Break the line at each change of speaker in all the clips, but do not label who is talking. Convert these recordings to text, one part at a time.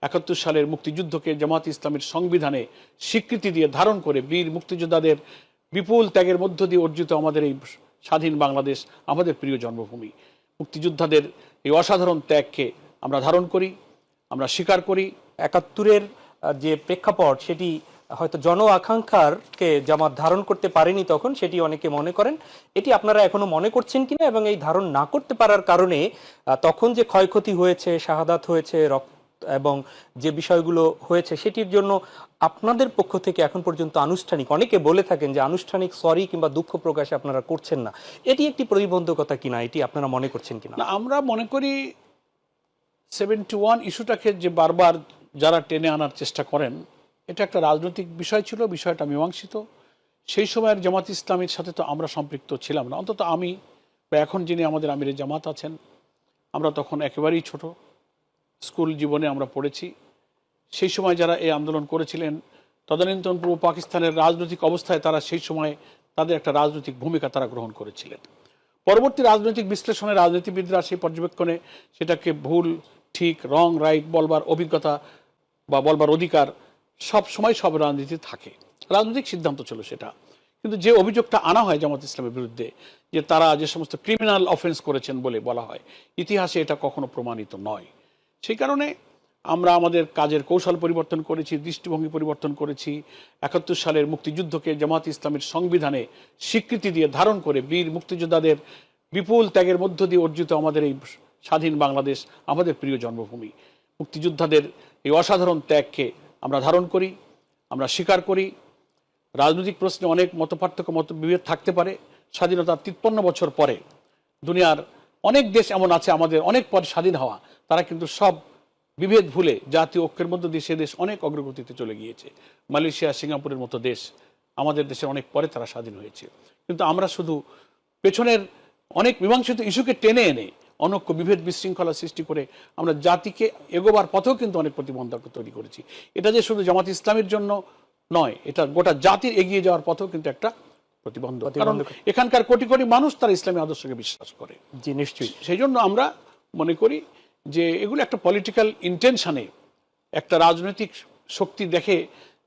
71 সালের মুক্তিযুদ্ধকে জামাত ইসলামের সংবিধানে স্বীকৃতি দিয়ে ধারণ করে বীর মুক্তিযোদ্ধাদের বিপুল ত্যাগের মধ্য দিয়ে অর্জিত আমাদের এই স্বাধীন বাংলাদেশ, আমাদের প্রিয় জন্মভূমি। মুক্তিযোদ্ধাদের এই অসাধারণ ত্যাগকে আমরা ধারণ করি, আমরা স্বীকার করি।
71-এর যে প্রেক্ষাপট সেটি হয়তো জন আকাঙ্ক্ষারকে জামাত ধারণ করতে পারেনি তখন, সেটি অনেকে মনে করেন। এটি আপনারা এখনো মনে করছেন কিনা, এবং এই ধারণ না করতে পারার কারণে তখন যে ক্ষয়ক্ষতি হয়েছে, শাহাদাত হয়েছে, রক্ত এবং যে বিষয়গুলো হয়েছে সেটির জন্য আপনাদের পক্ষ থেকে এখন পর্যন্ত আনুষ্ঠানিক, অনেকে বলে থাকেন যে আনুষ্ঠানিক সরি কিংবা দুঃখ প্রকাশ আপনারা করছেন না, এটি একটি প্রতিবন্ধকতা কিনা, এটি আপনারা মনে করছেন কিনা?
আমরা মনে করি 71 ইস্যুটাকে যে বারবার যারা টেনে আনার চেষ্টা করেন, এটা একটা রাজনৈতিক বিষয় ছিল, বিষয়টা মীমাংসিত। সেই সময়ের জামাত ইসলামীর সাথে তো আমরা সম্পৃক্ত ছিলাম না, অন্তত আমি বা এখন যিনি আমাদের আমিরে জামাত আছেন, আমরা তখন একেবারেই ছোট, স্কুল জীবনে আমরা পড়েছি। সেই সময় যারা এই আন্দোলন করেছিলেন, তদানীন্তন পূর্ব পাকিস্তানের রাজনৈতিক অবস্থায় তারা সেই সময় তাদের একটা রাজনৈতিক ভূমিকা তারা গ্রহণ করেছিলেন। পরবর্তী রাজনৈতিক বিশ্লেষণে রাজনীতিবিদরা সেই পর্যবেক্ষণে সেটাকে ভুল ঠিক রং রাইট বলবার অভিজ্ঞতা বা বলবার অধিকার সব সময় সব রাজনীতি থাকে, রাজনৈতিক সিদ্ধান্ত ছিল সেটা। কিন্তু যে অভিযোগটা আনা হয় জামাত ইসলামের বিরুদ্ধে, যে তারা যে সমস্ত ক্রিমিনাল অফেন্স করেছেন বলে বলা হয়, ইতিহাসে এটা কখনো প্রমাণিত নয়। সেই কারণে আমরা আমাদের কাজের কৌশল পরিবর্তন করেছি, দৃষ্টিভঙ্গি পরিবর্তন করেছি। 71 সালের মুক্তিযুদ্ধকে জামাত ইসলামের সংবিধানে স্বীকৃতি দিয়ে ধারণ করে বীর মুক্তিযোদ্ধাদের বিপুল ত্যাগের মধ্য দিয়ে অর্জিত আমাদের এই স্বাধীন বাংলাদেশ, আমাদের প্রিয় জন্মভূমি। মুক্তিযোদ্ধাদের এই অসাধারণ ত্যাগকে আমরা ধারণ করি, আমরা স্বীকার করি। রাজনৈতিক প্রশ্নে অনেক মতপার্থক্য মতবিভেদ থাকতে পারে। স্বাধীনতার 53 বছর পরে দুনিয়ার অনেক দেশ এমন আছে আমাদের অনেক পর স্বাধীন হওয়া, তারা কিন্তু সব বিভেদ ভুলে জাতীয় ঐক্যের মধ্য দিয়ে সে দেশ অনেক অগ্রগতিতে চলে গিয়েছে। মালয়েশিয়া, সিঙ্গাপুরের মতো দেশ আমাদের দেশের অনেক পরে তারা স্বাধীন হয়েছে। কিন্তু আমরা শুধু পেছনের অনেক মীমাংসিত ইস্যুকে টেনে এনে অনৈক্য, বিভেদ, বিশৃঙ্খলা সৃষ্টি করে আমরা জাতিকে এগোবার পথেও কিন্তু অনেক প্রতিবন্ধক তৈরি করেছি। এটা যে শুধু জামাত ইসলামের জন্য নয়, এটা গোটা জাতির এগিয়ে যাওয়ার পথেও কিন্তু একটা প্রতিবন্ধক, কারণ এখানকার কোটি কোটি মানুষ তারা ইসলামী আদর্শকে বিশ্বাস করে।
জি নিশ্চয়ই।
সেই জন্য আমরা মনে করি যে এগুলো একটা পলিটিক্যাল ইন্টেনশনে, একটা রাজনৈতিক শক্তি দেখে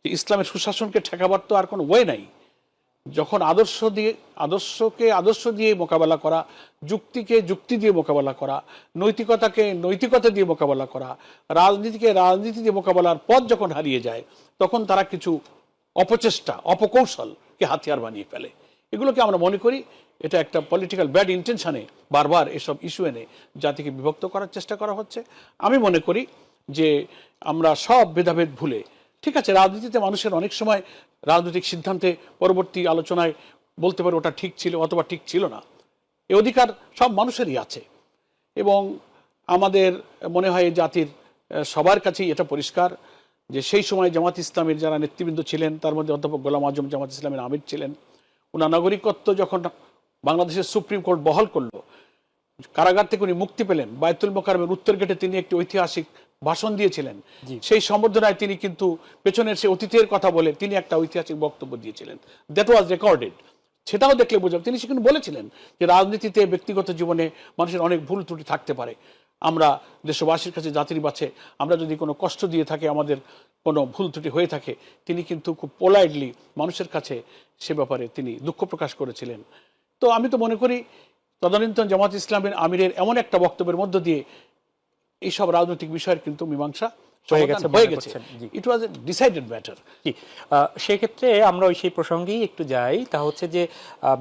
যে ইসলামের সুশাসনকে ঠেকাবার তো আর কোনো ওয়ে নাই। যখন আদর্শকে আদর্শ দিয়ে মোকাবেলা করা, যুক্তিকে যুক্তি দিয়ে মোকাবেলা করা, নৈতিকতাকে নৈতিকতা দিয়ে মোকাবেলা করা, রাজনীতিকে রাজনীতি দিয়ে মোকাবেলার পথ যখন হারিয়ে যায়, তখন তারা কিছু অপচেষ্টা, অপকৌশলকে হাতিয়ার বানিয়ে ফেলে। এগুলোকে আমরা মনে করি এটা একটা পলিটিক্যাল ব্যাড ইন্টেনশনে বারবার এসব ইস্যু এনে জাতিকে বিভক্ত করার চেষ্টা করা হচ্ছে। আমি মনে করি যে আমরা সব ভেদাভেদ ভুলে, ঠিক আছে, রাজনীতিতে মানুষের অনেক সময় রাজনৈতিক সিদ্ধান্তে পরবর্তী আলোচনায় বলতে পারে ওটা ঠিক ছিল অথবা ঠিক ছিল না, এ অধিকার সব মানুষেরই আছে। এবং আমাদের মনে হয় জাতির সবার কাছেই এটা পরিষ্কার যে সেই সময় জামাত ইসলামের যারা নেতৃবৃন্দ ছিলেন, তার মধ্যে অধ্যাপক গোলাম আজম জামাত ইসলামের আমির ছিলেন, ওনার নাগরিকত্ব যখন বাংলাদেশের সুপ্রিম কোর্ট বহাল করলো, কারাগার থেকে উনি মুক্তি পেলেন, বায়তুল মোকাররমের উত্তর গেটে তিনি একটি ঐতিহাসিক ভাষণ দিয়েছিলেন। সেই সম্বর্ধনায় তিনি কিন্তু পেছনের সে অতীতের কথা বলে তিনি একটা ঐতিহাসিক বক্তব্য দিয়েছিলেন, দ্যাট ওয়াজ রেকর্ডেড। সেটাও দেখলে বোঝাবে তিনি সেখানে বলেছিলেন যে রাজনীতিতে, ব্যক্তিগত জীবনে মানুষের অনেক ভুল ত্রুটি থাকতে পারে। আমরা দেশবাসীর কাছে, জাতির কাছে আমরা যদি কোনো কষ্ট দিয়ে থাকি, আমাদের কোনো ভুল ত্রুটি হয়ে থাকে, তিনি কিন্তু খুব পোলাইটলি মানুষের কাছে সে ব্যাপারে তিনি দুঃখ প্রকাশ করেছিলেন। তো আমি তো মনে করি তদানীন্তন জামাত ইসলামের আমিরের এমন একটা বক্তব্যের মধ্য দিয়ে এইসব রাজনৈতিক বিষয়ের কিন্তু মীমাংসা হয়ে গেছে। ইট ওয়াজ এ ডিসাইডেড ম্যাটার।
সেক্ষেত্রে আমরা সেই প্রসঙ্গেই একটু যাই, তা হচ্ছে যে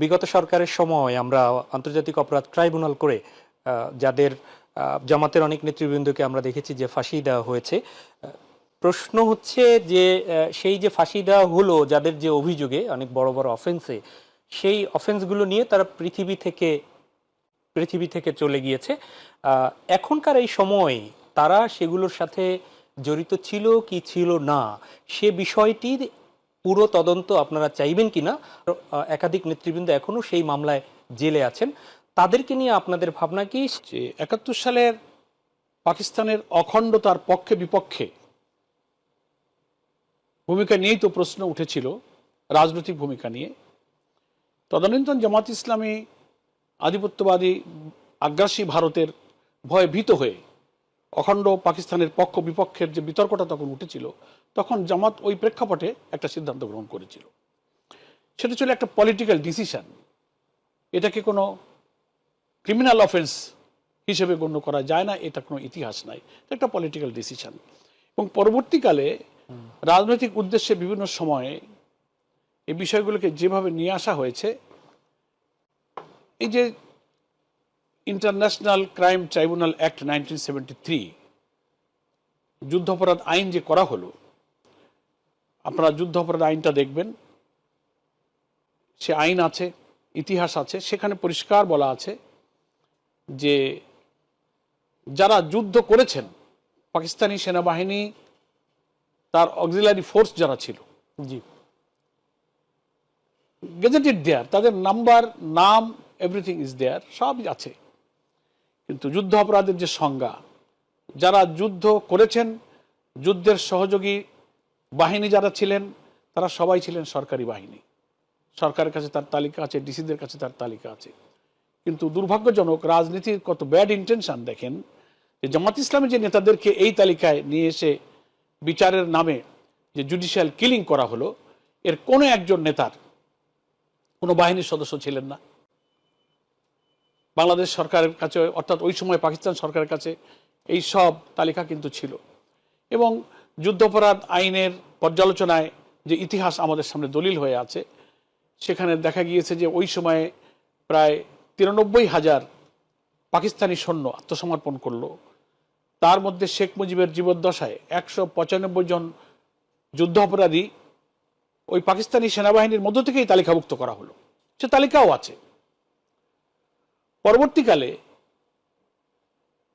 বিগত সরকারের সময় আমরা আন্তর্জাতিক অপরাধ ট্রাইব্যুনাল করে যাদের জামাতের অনেক নেতৃবৃন্দকে আমরা দেখেছি যে ফাঁসি দেওয়া হয়েছে। প্রশ্ন হচ্ছে যে সেই যে ফাঁসি দেওয়া হলো যাদের যে অভিযোগে অনেক বড় বড় অফেন্সে, সেই অফেন্সগুলো নিয়ে তারা পৃথিবী থেকে চলে গিয়েছে। এখনকার এই সময় তারা সেগুলোর সাথে জড়িত ছিল কি ছিল না, সে বিষয়টির পুরো তদন্ত আপনারা চাইবেন কিনা? একাধিক নেতৃবৃন্দ এখনো সেই মামলায় জেলে আছেন, তাদেরকে নিয়ে আপনাদের ভাবনা কি?
71 সালের পাকিস্তানের অখণ্ডতার পক্ষে বিপক্ষে ভূমিকা নিয়েই তো প্রশ্ন উঠেছিল, রাজনৈতিক ভূমিকা নিয়ে। তদানীন্তন জামাত ইসলামী আধিপত্যবাদী আগ্রাসী ভারতের ভয়ে ভীত হয়ে অখণ্ড পাকিস্তানের পক্ষ বিপক্ষের যে বিতর্কটা তখন উঠেছিল, তখন জামাত ওই প্রেক্ষাপটে একটা সিদ্ধান্ত গ্রহণ করেছিল। সেটা ছিল একটা পলিটিক্যাল ডিসিশন। এটাকে কোনো ক্রিমিনাল অফেন্স হিসেবে গণ্য করা যায় না, এটা কোনো ইতিহাস নাই, এটা একটা পলিটিক্যাল ডিসিশন। এবং পরবর্তীকালে রাজনৈতিক উদ্দেশ্যে বিভিন্ন সময়ে এই বিষয়গুলোকে যেভাবে নিয়ে আসা হয়েছে, এই যে ইন্টারন্যাশনাল ক্রাইম ট্রাইব্যুনাল অ্যাক্ট 1973, যুদ্ধাপরাধ আইন যে করা হলো, আপনারা যুদ্ধাপরাধ আইনটা দেখবেন, সে আইন আছে, ইতিহাস আছে, সেখানে পরিষ্কার বলা আছে যে যারা যুদ্ধ করেছেন, পাকিস্তানি সেনাবাহিনী তার অক্সিলারি ফোর্স যারা ছিল,
জি,
গেজেটেড দেয়ার, তাদের নাম্বার, নাম, এভরিথিং ইজ দেয়ার, সবই আছে। কিন্তু যুদ্ধ অপরাধের যে সংজ্ঞা, যারা যুদ্ধ করেছেন, যুদ্ধের সহযোগী বাহিনী যারা ছিলেন, তারা সবাই ছিলেন সরকারি বাহিনী। সরকারের কাছে তার তালিকা আছে, ডিসিদের কাছে তার তালিকা আছে। কিন্তু দুর্ভাগ্যজনক, রাজনীতির কত ব্যাড ইন্টেনশন দেখেন, যে জামাত ইসলামী যে নেতাদেরকে এই তালিকায় নিয়ে এসে বিচারের নামে যে জুডিশিয়াল কিলিং করা হলো, এর কোনো একজন নেতার কোনো বাহিনীর সদস্য ছিলেন না। বাংলাদেশ সরকারের কাছে, অর্থাৎ ওই সময় পাকিস্তান সরকারের কাছে এই সব তালিকা কিন্তু ছিল। এবং যুদ্ধাপরাধ আইনের পর্যালোচনায় যে ইতিহাস আমাদের সামনে দলিল হয়ে আছে, সেখানে দেখা গিয়েছে যে ওই সময়ে প্রায় 93,000 পাকিস্তানি সৈন্য আত্মসমর্পণ করলো। তার মধ্যে শেখ মুজিবের জীবদ্দশায় 195 জন যুদ্ধ অপরাধী ওই পাকিস্তানি সেনাবাহিনীর মধ্য থেকেই তালিকাভুক্ত করা হলো, সে তালিকাও আছে। পরবর্তীকালে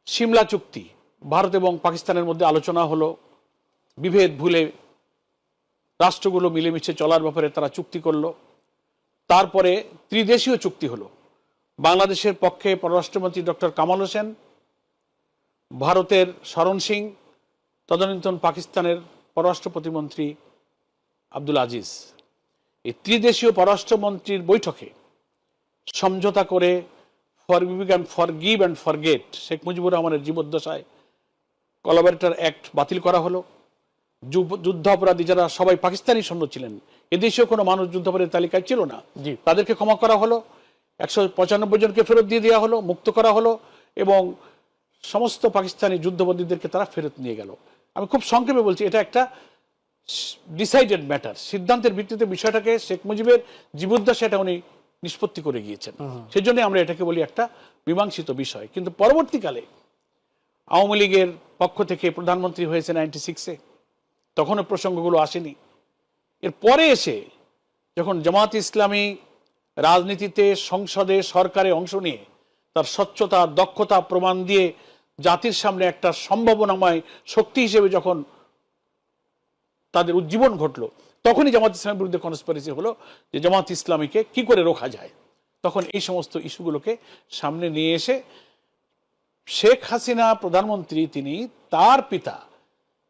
সিমলা চুক্তি, ভারত এবং পাকিস্তানের মধ্যে আলোচনা হলো, বিভেদ ভুলে রাষ্ট্রগুলো মিলেমিশে চলার ব্যাপারে তারা চুক্তি করলো। তারপরে ত্রিদেশীয় চুক্তি হলো। বাংলাদেশের পক্ষে পররাষ্ট্রমন্ত্রী ডক্টর কামাল হোসেন, ভারতের শরণ সিং, তদানীন্তন পাকিস্তানের পররাষ্ট্র প্রতিমন্ত্রী আব্দুল আজিজ। এই ত্রিদেশীয় পররাষ্ট্রমন্ত্রীর বৈঠকে সমঝোতা করে forgive and forget, Sheikh Mujibur রহমানের জীবদ্দশায় কোলাবরেটর অ্যাক্ট বাতিল করা হলো। যুদ্ধ অপরাধী যারা সবাই পাকিস্তানি সৈন্য ছিলেন, এদেশেও কোনো মানুষ যুদ্ধাপরাধীর তালিকায় ছিল না, তাদেরকে ক্ষমা করা হলো। 195 জনকে ফেরত দিয়ে দেওয়া হলো, মুক্ত করা হলো, এবং সমস্ত পাকিস্তানি যুদ্ধবন্দীদেরকে তারা ফেরত নিয়ে গেল। আমি খুব সংক্ষেপে বলছি, এটা একটা ডিসাইডেড ম্যাটার, সিদ্ধান্তের ভিত্তিতে বিষয়টাকে শেখ মুজিবের জীবদ্দশায় এটা উনি নিষ্পত্তি করে গিয়েছেন। সেই জন্য আমরা এটাকে বলি একটা মীমাংসিত বিষয়। কিন্তু পরবর্তীকালে আওয়ামী লীগের পক্ষ থেকে প্রধানমন্ত্রী হয়েছে 96-এ, তখনও প্রসঙ্গগুলো আসেনি। এর পরে এসে যখন জামাত ইসলামী রাজনীতিতে, সংসদে, সরকারে অংশ নিয়ে তার স্বচ্ছতা, দক্ষতা প্রমাণ দিয়ে জাতির সামনে একটা সম্ভাবনাময় শক্তি হিসেবে যখন তাদের উজ্জীবন ঘটলো, তখনই জামাত ইসলামের বিরুদ্ধে কনস্পিরেসি হলো যে জামাত ইসলামীকে কি করে রোখা যায়। তখন এই সমস্ত ইস্যুগুলোকে সামনে নিয়ে এসে শেখ হাসিনা প্রধানমন্ত্রী, তিনি তার পিতা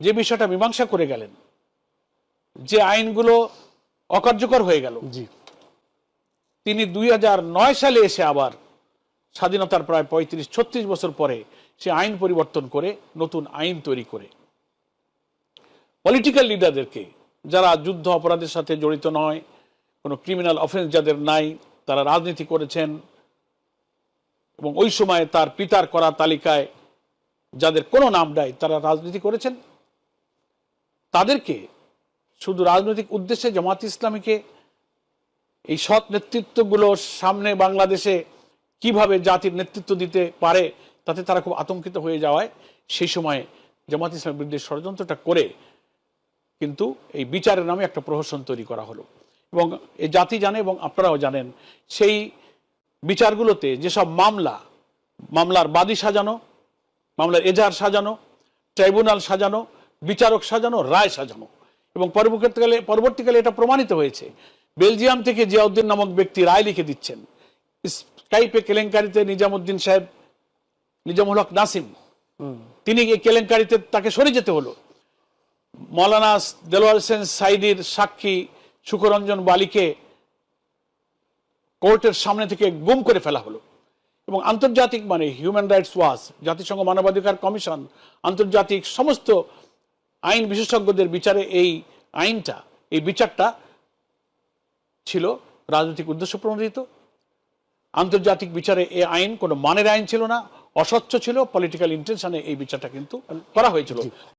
যে বিষয়টা মীমাংসা করে গেলেন, যে আইনগুলো অকার্যকর হয়ে গেল, তিনি 2009 সালে এসে আবার স্বাধীনতার প্রায় 35-36 বছর পরে সে আইন পরিবর্তন করে নতুন আইন তৈরি করে পলিটিক্যাল লিডারদেরকে, যারা যুদ্ধ অপরাধের সাথে জড়িত নয়, কোনো ক্রিমিনাল অফেন্স যাদের নাই, তারা রাজনীতি করেছেন এবং ওই সময় তার পিতার করা তালিকায় যাদের কোনো নাম নাই, তারা রাজনীতি করেছেন, তাদেরকে শুধু রাজনৈতিক উদ্দেশ্যে জামাত ইসলামীকে এই সৎ নেতৃত্বগুলোর সামনে বাংলাদেশে কিভাবে জাতির নেতৃত্ব দিতে পারে, তাতে তারা খুব আতঙ্কিত হয়ে যাওয়ায় সেই সময় জামাত ইসলামের বিরুদ্ধে ষড়যন্ত্রটা করে কিন্তু এই বিচারের নামে একটা প্রহসন তৈরি করা হলো। এবং এই জাতি জানে এবং আপনারাও জানেন, সেই বিচারগুলোতে যেসব মামলার বাদী সাজানো, মামলার এজাহার সাজানো, ট্রাইব্যুনাল সাজানো, বিচারক সাজানো, রায় সাজানো, এবং পরবর্তীকালে এটা প্রমাণিত হয়েছে। বেলজিয়াম থেকে জিয়াউদ্দিন নামক ব্যক্তি রায় লিখে দিচ্ছেন। স্কাইপে কেলেঙ্কারিতে নিজামুল হক নাসিম, তিনি এই কেলেঙ্কারিতে তাকে সরে যেতে হলো। মৌলানা দেলোয়ার হোসেন সাইদির সাক্ষী সুখরঞ্জন বালিকে কোর্টের সামনে থেকে গুম করে ফেলা হলো। এবং আন্তর্জাতিক মানে হিউম্যান রাইটস ওয়াচ, জাতিসংঘ মানবাধিকার কমিশন, আন্তর্জাতিক সমস্ত আইন বিশেষজ্ঞদের বিচারে এই আইনটা, এই বিচারটা ছিল রাজনৈতিক উদ্দেশ্য প্রণোদিত। আন্তর্জাতিক বিচারে এই আইন কোনো মানের আইন ছিল না, অস্বচ্ছ ছিল, পলিটিক্যাল ইন্টেনশনে এই বিচারটা কিন্তু করা হয়েছিল।